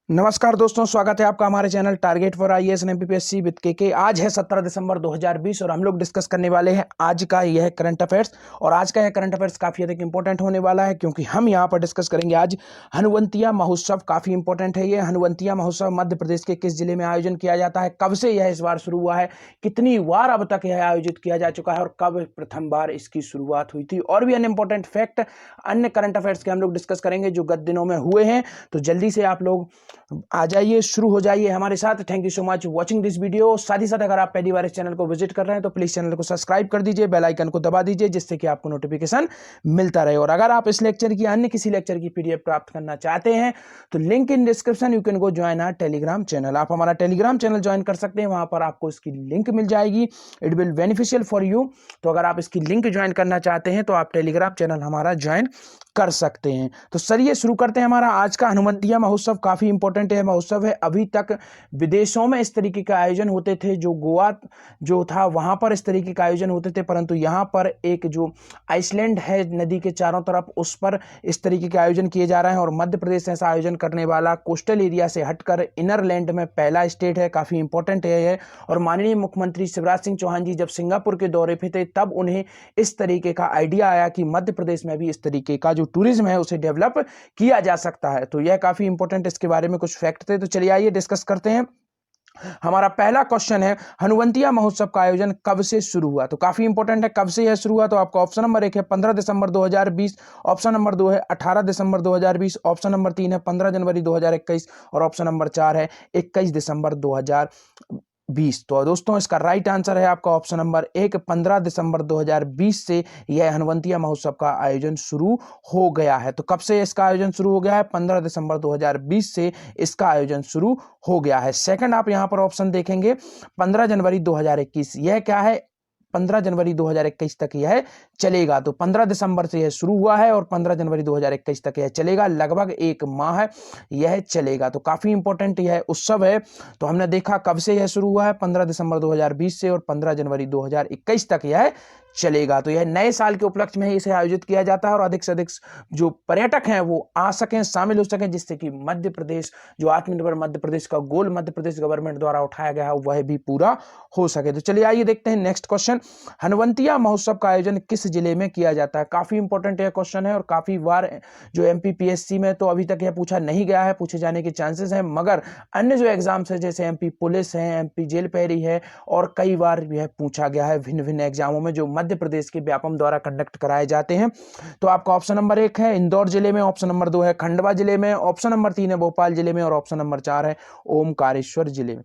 नमस्कार दोस्तों, स्वागत है आपका हमारे channel target for IAS and MPPSC with के। आज है 17 दिसंबर 2020 और हम लोग डिस्कस करने वाले हैं आज का यह करंट अफेयर्स। और आज का यह करंट अफेयर्स काफ़ी अधिक इंपॉर्टेंट होने वाला है क्योंकि हम यहाँ पर डिस्कस करेंगे आज हनुवंतिया महोत्सव। काफ़ी इंपॉर्टेंट है ये हनुवंतिया महोत्सव। मध्य प्रदेश के किस जिले में आयोजन किया जाता है, कब से यह इस बार शुरू हुआ है, कितनी बार अब तक यह आयोजित किया जा चुका है और कब प्रथम बार इसकी शुरुआत हुई थी, और भी अन्य इंपॉर्टेंट फैक्ट अन्य करंट अफेयर्स के हम लोग डिस्कस करेंगे जो गत दिनों में हुए हैं। तो जल्दी से आप लोग आ जाइए, शुरू हो जाइए हमारे साथ। Thank you so much watching this video. साथ ही साथ अगर आप पहली बार इस चैनल को विजिट कर रहे हैं तो प्लीज चैनल को सब्सक्राइब कर दीजिए, बेल आइकन को दबा दीजिए जिससे कि आपको नोटिफिकेशन मिलता रहे। और अगर आप इस लेक्चर की अन्य किसी लेक्चर की पीडीएफ प्राप्त करना चाहते हैं तो link in description, you can go join our Telegram channel. आप हमारा टेलीग्राम चैनल ज्वाइन कर सकते हैं, वहां पर आपको इसकी लिंक मिल जाएगी। It will beneficial for you. तो अगर आप इसकी लिंक ज्वाइन करना चाहते हैं तो आप टेलीग्राम चैनल हमारा ज्वाइन कर सकते हैं। तो चलिए शुरू करते हैं हमारा आज का हनुवंतिया महोत्सव। काफी इंपॉर्टेंट है महोत्सव है। अभी तक विदेशों में इस तरीके का आयोजन होते थे, जो गोवा जो था वहां पर इस तरीके का आयोजन होते थे, परंतु यहां पर एक जो आइसलैंड है नदी के चारों तरफ, उस पर इस तरीके के आयोजन किए जा रहे हैं। और मध्य प्रदेश ऐसा आयोजन करने वाला कोस्टल एरिया से हटकर इनर लैंड में पहला स्टेट है। काफी इंपॉर्टेंट है। और माननीय मुख्यमंत्री शिवराज सिंह चौहान जी जब सिंगापुर के दौरे पे थे तब उन्हें इस तरीके का आइडिया आया कि मध्य प्रदेश में भी इस तरीके का जो टूरिज्म है उसे डेवलप किया जा सकता है। तो यह काफी इंपॉर्टेंट, इसके बारे में कुछ फैक्ट थे। तो चलिए आइए डिस्कस करते हैं। हमारा पहला क्वेश्चन है, हनुवंतिया महोत्सव का आयोजन कब से शुरू हुआ? तो काफी इंपॉर्टेंट है, कब से यह शुरू हुआ। तो आपका ऑप्शन नंबर 1 है 15 दिसंबर 2020, ऑप्शन नंबर 2 है 18 दिसंबर 2020, ऑप्शन नंबर 3 है 15 जनवरी 2021 और ऑप्शन नंबर 4 है 21 दिसंबर 2020। तो दोस्तों इसका राइट आंसर है आपका ऑप्शन नंबर 1, 15 दिसंबर 2020 से यह हनुवंतिया महोत्सव का आयोजन शुरू हो गया है। तो कब से इसका आयोजन शुरू हो गया है? 15 दिसंबर 2020 से इसका आयोजन शुरू हो गया है। सेकंड आप यहां पर ऑप्शन देखेंगे 15 जनवरी 2021, यह क्या है? 15 जनवरी 2021 तक यह चलेगा। तो 15 दिसंबर से यह शुरू हुआ है और 15 जनवरी 2021 तक यह चलेगा, लगभग एक माह यह चलेगा। तो काफी इंपॉर्टेंट यह उत्सव है। तो हमने देखा कब से यह शुरू हुआ है, 15 दिसंबर 2020 से, और 15 जनवरी 2021 तक यह चलेगा। तो यह नए साल के उपलक्ष्य में ही इसे आयोजित किया जाता है और अधिक से अधिक जो पर्यटक हैं वो आ सकें, शामिल हो सकें, जिससे कि मध्य प्रदेश जो आत्मनिर्भर मध्य प्रदेश का गोल मध्य प्रदेश गवर्नमेंट द्वारा उठाया गया है वह भी पूरा हो सके। तो चलिए आइए देखते हैं नेक्स्ट क्वेश्चन, हनुवंतिया महोत्सव का आयोजन किस जिले में किया जाता है? काफी इंपॉर्टेंट यह क्वेश्चन है और काफी बार जो एमपीपीएससी में तो अभी तक यह पूछा नहीं गया है, पूछे जाने के चांसेस हैं, मगर अन्य जो एग्जाम्स है जैसे एमपी पुलिस है, एमपी जेल पैरी है, और कई बार यह पूछा गया है भिन्न भिन्न एग्जामों में जो मध्य प्रदेश के व्यापम द्वारा कंडक्ट कराए जाते हैं। तो आपका ऑप्शन नंबर 1 है इंदौर जिले में, ऑप्शन नंबर 2 है खंडवा जिले में, ऑप्शन नंबर 3 है भोपाल जिले में और ऑप्शन नंबर 4 है ओमकारेश्वर जिले में।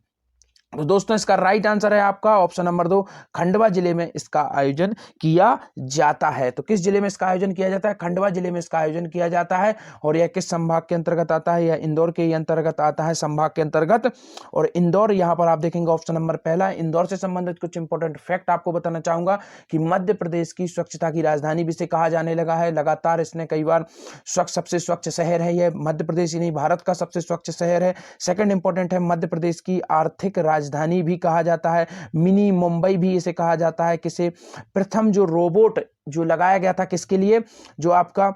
तो दोस्तों इसका राइट आंसर है आपका ऑप्शन नंबर 2, खंडवा जिले में इसका आयोजन किया जाता है। तो किस जिले में इसका आयोजन किया जाता है? खंडवा जिले में इसका आयोजन किया जाता है। और यह किस संभाग के अंतर्गत आता है? यह इंदौर के अंतर्गत आता है, संभाग के अंतर्गत। और इंदौर यहां पर आप देखेंगे ऑप्शन नंबर पहला। इंदौर से संबंधित कुछ इंपॉर्टेंट फैक्ट आपको बताना चाहूंगा कि मध्य प्रदेश की स्वच्छता की राजधानी भी इसे कहा जाने लगा है। लगातार इसने कई बार सबसे स्वच्छ शहर है यह मध्य प्रदेश, नहीं भारत का सबसे स्वच्छ शहर है। सेकंड इंपॉर्टेंट है, मध्य प्रदेश की आर्थिक राजधानी भी कहा जाता है, मिनी मुंबई भी इसे कहा जाता है। किसे? प्रथम जो रोबोट जो लगाया गया था, किसके लिए? जो आपका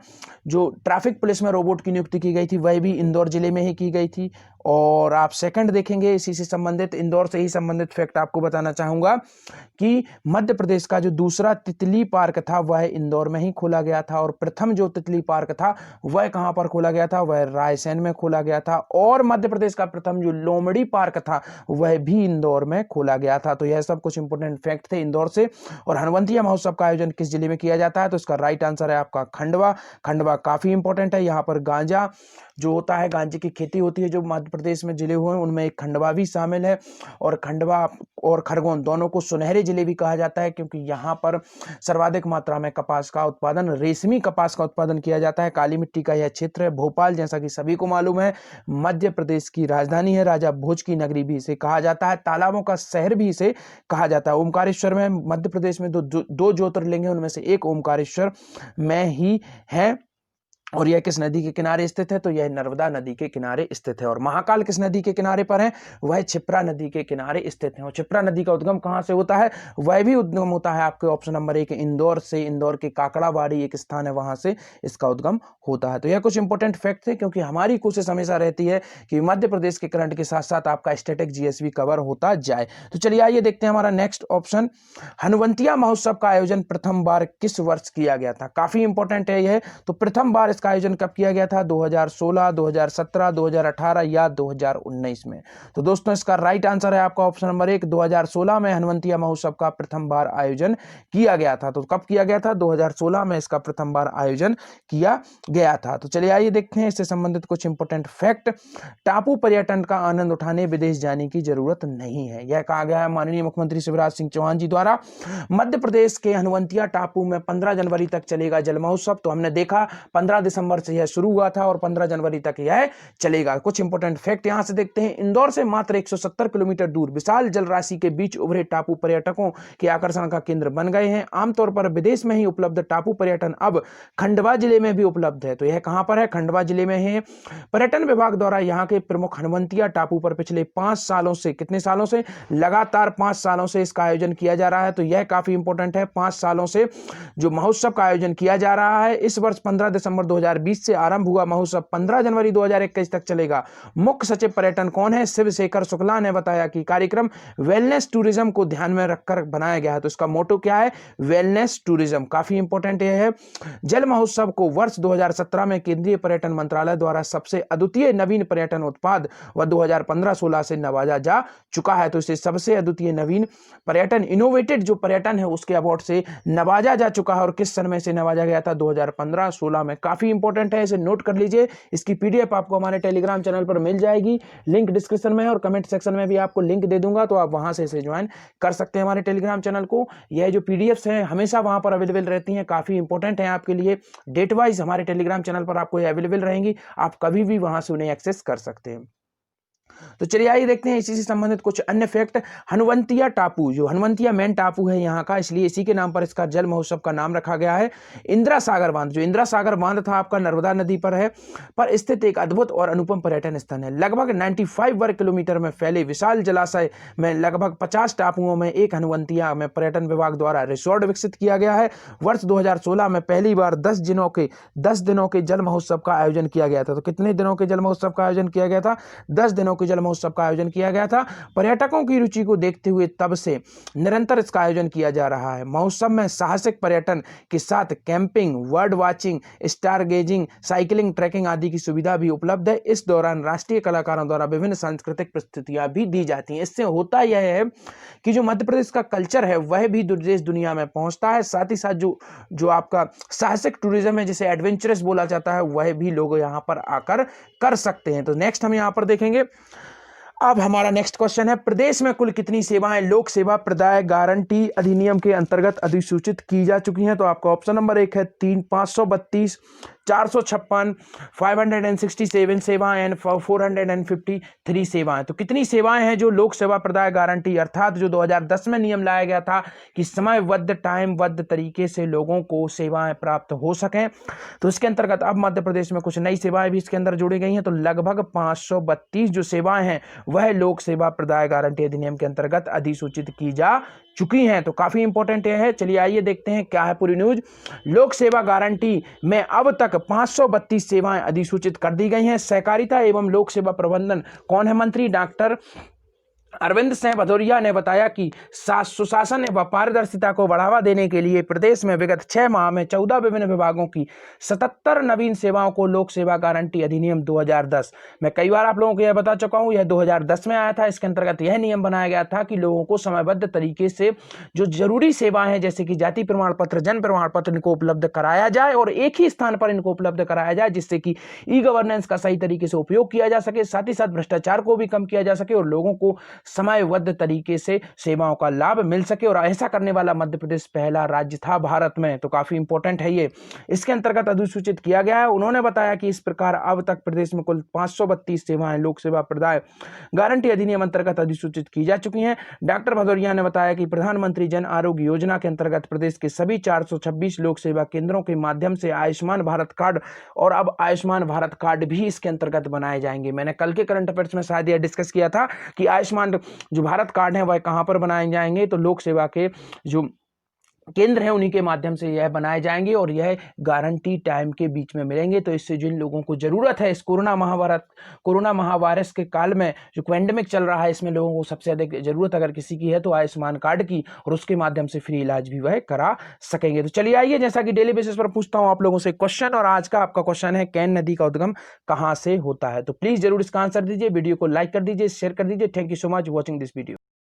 जो ट्रैफिक पुलिस में रोबोट की नियुक्ति की गई थी वह भी इंदौर जिले में ही की गई थी। और आप सेकंड देखेंगे इसी से संबंधित, इंदौर से ही संबंधित फैक्ट आपको बताना चाहूंगा कि मध्य प्रदेश का जो दूसरा तितली पार्क था वह इंदौर में ही खोला गया था। और प्रथम जो तितली पार्क था वह कहां पर खोला गया था? वह रायसेन में खोला गया था। और मध्य प्रदेश का प्रथम जो लोमड़ी पार्क था वह भी इंदौर में खोला गया था। तो यह सब कुछ इंपॉर्टेंट फैक्ट थे इंदौर से। और हनुवंतिया महोत्सव का आयोजन किस जिले में किया जाता है? तो इसका राइट आंसर है आपका खंडवा। खंडवा काफी इंपॉर्टेंट है, यहाँ पर गांजा जो होता है, गांजे की खेती होती है जो मध्य प्रदेश में जिले हुए हैं उनमें एक खंडवा भी शामिल है। और खंडवा और खरगोन दोनों को सुनहरे जिले भी कहा जाता है क्योंकि यहाँ पर सर्वाधिक मात्रा में कपास का उत्पादन, रेशमी कपास का उत्पादन किया जाता है। काली मिट्टी का यह क्षेत्र है। भोपाल जैसा कि सभी को मालूम है मध्य प्रदेश की राजधानी है, राजा भोज की नगरी भी इसे कहा जाता है, तालाबों का शहर भी इसे कहा जाता है। ओमकारेश्वर में मध्य प्रदेश में दो ज्योतिर्लिंग है, उनमें से एक ओमकारेश्वर में ही है। और यह किस नदी के किनारे स्थित है? तो यह नर्मदा नदी के किनारे स्थित है। और महाकाल किस नदी के किनारे पर है? वह क्षिप्रा नदी के किनारे स्थित है। और क्षिप्रा नदी का उद्गम कहाँ से होता है? वह भी उद्गम होता है आपके ऑप्शन नंबर 1 इंदौर से। इंदौर के काकड़ाबाड़ी एक स्थान है, वहां से इसका उद्गम होता है। तो यह कुछ इंपॉर्टेंट फैक्ट थे, क्योंकि हमारी कोशिश हमेशा रहती है कि मध्य प्रदेश के करंट के साथ साथ आपका स्टैटिक जीएस भी कवर होता जाए। तो चलिए आइए देखते हैं हमारा नेक्स्ट ऑप्शन। हनुवंतिया महोत्सव का आयोजन प्रथम बार किस वर्ष किया गया था? काफी इंपॉर्टेंट है यह। तो प्रथम बार इसका आयोजन कब किया गया था? 2016, 2017, 2018 या 2019 में? तो दोस्तों इसका राइट आंसर है आपका ऑप्शन नंबर 1, 2016 में हनुवंतिया महोत्सव का प्रथम बार आयोजन किया गया था। तो कब किया गया था? 2016 में इसका प्रथम बार आयोजन किया गया था। तो चलिए आइए देखते हैं इससे संबंधित कुछ इंपॉर्टेंट फैक्ट। टापू पर्यटन का आनंद उठाने विदेश जाने की जरूरत नहीं है, यह कहा गया है माननीय मुख्यमंत्री शिवराज सिंह चौहान जी द्वारा। मध्य प्रदेश के हनुवंतिया टापू में 15 जनवरी तक चलेगा जल महोत्सव। तो हमने देखा 15 दिसंबर से यह शुरू हुआ था और 15 जनवरी तक यह चलेगा। कुछ इंपॉर्टेंट फैक्ट यहां से देखते हैं। इंदौर से मात्र 170 किलोमीटर दूर विशाल जल राशि के बीच उभरे टापू पर्यटकों के आकर्षण का केंद्र बन गए हैं। आमतौर पर विदेश में ही उपलब्ध टापू पर्यटन अब खंडवा जिले में भी उपलब्ध है। तो यह कहां पर है? खंडवा जिले में है। पर्यटन विभाग द्वारा यहां के प्रमुख हनुवंतिया टापू पर पिछले 5 सालों से, कितने सालों से? लगातार 5 सालों से इसका आयोजन किया जा रहा है। तो यह काफी इंपॉर्टेंट है। 5 सालों से जो महोत्सव का आयोजन किया जा रहा है। इस वर्ष 15 दिसंबर 2020 से आरंभ हुआ महोत्सव 15 जनवरी 2021 तक चलेगा। मुख्य सचिव पर्यटन कौन है? शिवशेखर शुक्ला ने बताया कि कार्यक्रम वेलनेस टूरिज्म को ध्यान में रखकर बनाया गया है। तो इसका मोटो क्या है? Wellness tourism. काफी इंपॉर्टेंट यह है। जल महोत्सव को वर्ष 2017 में केंद्रीय पर्यटन मंत्रालय द्वारा सबसे अद्वितीय नवीन पर्यटन उत्पाद व 2015-16 से नवाजा जा चुका है। तो इसे सबसे अद्वितीय नवीन पर्यटन, इनोवेटेड जो पर्यटन है, उसके अवार्ड से नवाजा जा चुका है। और किस सन में से नवाजा गया था? 2015-16 में। काफी इंपॉर्टेंट है, इसे नोट कर लीजिए। इसकी पीडीएफ आपको हमारे टेलीग्राम चैनल पर मिल जाएगी। लिंक डिस्क्रिप्शन में है और कमेंट सेक्शन में भी आपको लिंक दे दूंगा, तो आप वहां से इसे ज्वाइन कर सकते हैं हमारे टेलीग्राम चैनल को। यह जो पीडीएफ्स हैं हमेशा वहां पर अवेलेबल रहती हैं, काफी इंपॉर्टेंट है आपके लिए। डेट वाइज हमारे टेलीग्राम चैनल पर आपको ये अवेलेबल रहेंगी, आप कभी भी वहां से उन्हें एक्सेस कर सकते हैं। तो चलिए आइए देखते हैं इसी से संबंधित कुछ अन्य फैक्ट। हनुवंतिया टापू, जो हनुवंतिया मेन टापू है यहाँ का, इसलिए इसी के नाम पर इसका जल महोत्सव का नाम रखा गया है। इंदिरा सागर बांध, जो इंदिरा सागर बांध था आपका नर्मदा नदी पर है, पर स्थित एक अद्भुत और अनुपम पर्यटन स्थल है। लगभग 95 वर्ग किलोमीटर में फैले विशाल जलाशय में लगभग 50 टापुओं में एक हनुवंतिया में पर्यटन विभाग द्वारा रिसोर्ट विकसित किया गया है। वर्ष 2016 में पहली बार 10 दिनों के जल महोत्सव का आयोजन किया गया था। तो कितने दिनों के जल महोत्सव का आयोजन किया गया था? 10 दिनों के जल महोत्सव का आयोजन किया गया था। पर्यटकों की रुचि को देखते हुए तब से निरंतर इसका आयोजन किया जा रहा है। महोत्सव में साहसिक पर्यटन के साथ camping, bird watching, star gazing, cycling, trekking आदि की सुविधा भी उपलब्ध है। इस दौरान राष्ट्रीय कलाकारों द्वारा विभिन्न सांस्कृतिक प्रस्तुतियां भी दी जाती हैं। इससे होता यह है कि जो मध्य प्रदेश का कल्चर है वह भी देश दुनिया में पहुंचता है। साथ ही साथ जो आपका साहसिक टूरिज्म है, जिसे एडवेंचरस बोला जाता है, वह भी लोग यहां पर आकर कर सकते हैं। तो नेक्स्ट हम यहां पर देखेंगे। अब हमारा नेक्स्ट क्वेश्चन है, प्रदेश में कुल कितनी सेवाएं लोक सेवा प्रदाय गारंटी अधिनियम के अंतर्गत अधिसूचित की जा चुकी हैं? तो आपका ऑप्शन नंबर 1 है 532, 456, 567 सेवाएं एंड 453 सेवाएं। तो कितनी सेवाएं हैं जो लोक सेवा प्रदाय गारंटी, अर्थात जो 2010 में नियम लाया गया था कि समयबद्ध, टाइमबद्ध तरीके से लोगों को सेवाएं प्राप्त हो सकें, तो इसके अंतर्गत अब मध्य प्रदेश में कुछ नई सेवाएं भी इसके अंदर जोड़ी गई हैं। तो लगभग 532 जो सेवाएं हैं वह लोक सेवा प्रदाय गारंटी अधिनियम के अंतर्गत अधिसूचित की जा चुकी हैं। तो काफी इंपॉर्टेंट है। चलिए आइए देखते हैं क्या है पूरी न्यूज। लोक सेवा गारंटी में अब तक 532 सेवाएं अधिसूचित कर दी गई हैं। सहकारिता एवं लोक सेवा प्रबंधन कौन है मंत्री? डॉक्टर अरविंद सिंह भदौरिया ने बताया कि सुशासन एवं पारदर्शिता को बढ़ावा देने के लिए प्रदेश में विगत 6 माह में 14 विभिन्न विभागों की 77 नवीन सेवाओं को लोक सेवा गारंटी अधिनियम 2010, मैं कई बार आप लोगों को यह बता चुका हूं, यह 2010 में आया था। इसके अंतर्गत यह नियम बनाया गया था कि लोगों को समयबद्ध तरीके से जो जरूरी सेवाएं हैं, जैसे कि जाति प्रमाण पत्र, जन्म प्रमाण पत्र, इनको उपलब्ध कराया जाए और एक ही स्थान पर इनको उपलब्ध कराया जाए, जिससे कि ई गवर्नेंस का सही तरीके से उपयोग किया जा सके, साथ ही साथ भ्रष्टाचार को भी कम किया जा सके और लोगों को समयबद्ध तरीके से सेवाओं का लाभ मिल सके, और ऐसा करने वाला मध्य प्रदेश पहला राज्य था भारत में। तो काफी इंपॉर्टेंट है ये। इसके अंतर्गत अधिसूचित किया गया है। उन्होंने बताया कि इस प्रकार अब तक प्रदेश में कुल 532 सेवाएं लोक सेवा प्रदाय गारंटी अधिनियम अंतर्गत अधिसूचित की जा चुकी हैं। डॉक्टर भदौरिया ने बताया कि प्रधानमंत्री जन आरोग्य योजना के अंतर्गत प्रदेश के सभी 426 लोक सेवा केंद्रों के माध्यम से आयुष्मान भारत कार्ड, और अब आयुष्मान भारत कार्ड भी इसके अंतर्गत बनाए जाएंगे। मैंने कल के करंट अफेयर्स में शायद यह डिस्कस किया था कि आयुष्मान जो भारत कार्ड है वह कहां पर बनाए जाएंगे, तो लोक सेवा के जो केंद्र है उन्हीं के माध्यम से यह बनाए जाएंगे, और यह गारंटी टाइम के बीच में मिलेंगे। तो इससे जिन लोगों को जरूरत है इस कोरोना महावायरस के काल में जो पेंडेमिक चल रहा है, इसमें लोगों को सबसे अधिक जरूरत अगर किसी की है तो आयुष्मान कार्ड की, और उसके माध्यम से फ्री इलाज भी वह करा सकेंगे। तो चलिए आइए, जैसा कि डेली बेसिस पर पूछता हूं आप लोगों से क्वेश्चन, और आज का आपका क्वेश्चन है कैन नदी का उद्गम कहां से होता है। तो प्लीज जरूर इसका आंसर दीजिए, वीडियो को लाइक कर दीजिए, शेयर कर दीजिए। Thank you so much watching this video.